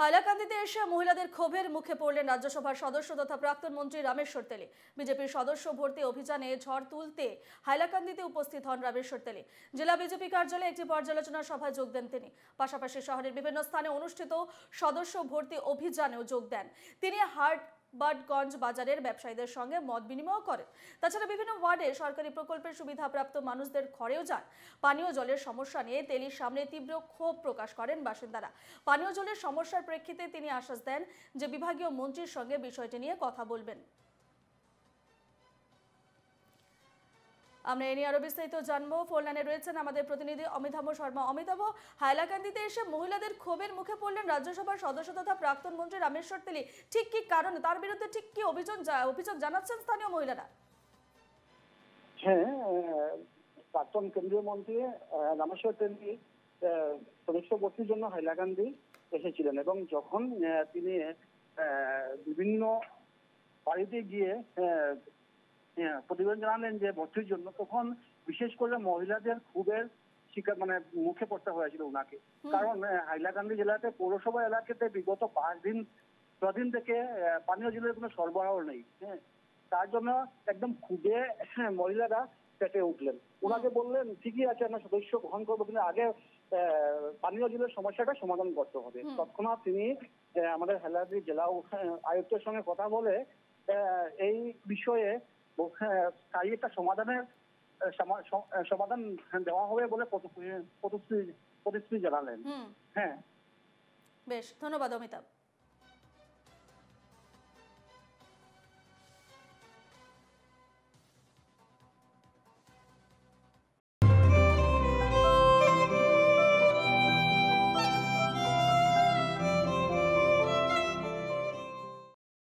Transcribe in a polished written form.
হাইলাকান্দিতে এসে মহিলাদের ক্ষোভের মুখে পড়লেন রাজ্যসভার সদস্য তথা প্রাক্তন মন্ত্রী রামেশ্বর তেলী। বিজেপির সদস্য ভর্তি অভিযানে ঝড় তুলতে হাইলাকান্দিতে উপস্থিত হন রামেশ্বর তেলী। জেলা বিজেপি কার্যালয়ে একটি পর্যালোচনা সভায় যোগ দেন তিনি। পাশাপাশি শহরের বিভিন্ন স্থানে অনুষ্ঠিত সদস্য ভর্তি অভিযানেও যোগ দেন তিনি। বাডগঞ্জ বাজারের ব্যবসায়ীদের সঙ্গে মত বিনিময় করেন। তাছাড়া বিভিন্ন ওয়ার্ডে সরকারি প্রকল্পের সুবিধাপ্রাপ্ত মানুষদের ঘরেও যান। পানীয় জলের সমস্যা নিয়ে তেলির সামনে তীব্র ক্ষোভ প্রকাশ করেন বাসিন্দারা। পানীয় জলের সমস্যার প্রেক্ষিতে তিনি আশ্বাস দেন যে বিভাগীয় মন্ত্রীর সঙ্গে বিষয়টি নিয়ে কথা বলবেন। আমরা এ নিয়ে আরো বিস্তারিত জানবো। ফোন লাইনে রয়েছেন আমাদের প্রতিনিধি অমিতাভ শর্মা। অমিতাভ, হাইলাকান্দিতে এসে মহিলাদের ক্ষোভের মুখে পড়লেন রাজ্যসভার সদস্য তথা প্রাক্তন মন্ত্রী রামেশ্বর তেলী। ঠিক কি কারণে, তার বিরুদ্ধে ঠিক কি অভিযোগ জানাচ্ছেন স্থানীয় মহিলারা? হ্যাঁ, প্রাক্তন কেন্দ্রীয় মন্ত্রী রামেশ্বর তেলী সদস্য ভর্তির জন্য হাইলাকান্দি এসেছিলেন এবং যখন তিনি বিভিন্ন বাড়িতে গিয়ে প্রতিবেদন জানালেন যে ভর্তির জন্য, তখন বিশেষ করে মহিলাদের ক্ষোভের শিকার মুখে পড়তে হয়েছিল ওনাকে। কারণ হাইলাকান্দি জেলাতে পৌরসভা এলাকাতে বিগত 5 দিন থেকে পানীয় জলের কোনো সরবরাহ নেই। হ্যাঁ, তার জন্য একদম ক্ষোভে মহিলারা পেটে উঠলেন। ওনাকে বললেন ঠিকই আছে, আমরা সদস্য গ্রহণ করবো, কিন্তু আগে পানীয় জলের সমস্যাটা সমাধান করতে হবে। তৎক্ষণাৎ তিনি আমাদের হাইলাকান্দি জেলা আয়ুক্তের সঙ্গে কথা বলে এই বিষয়ে স্থায়ী একটা সমাধান দেওয়া হবে বলে প্রতিশ্রুতি জানালেন। হ্যাঁ, বেশ, ধন্যবাদ অমিতাভ।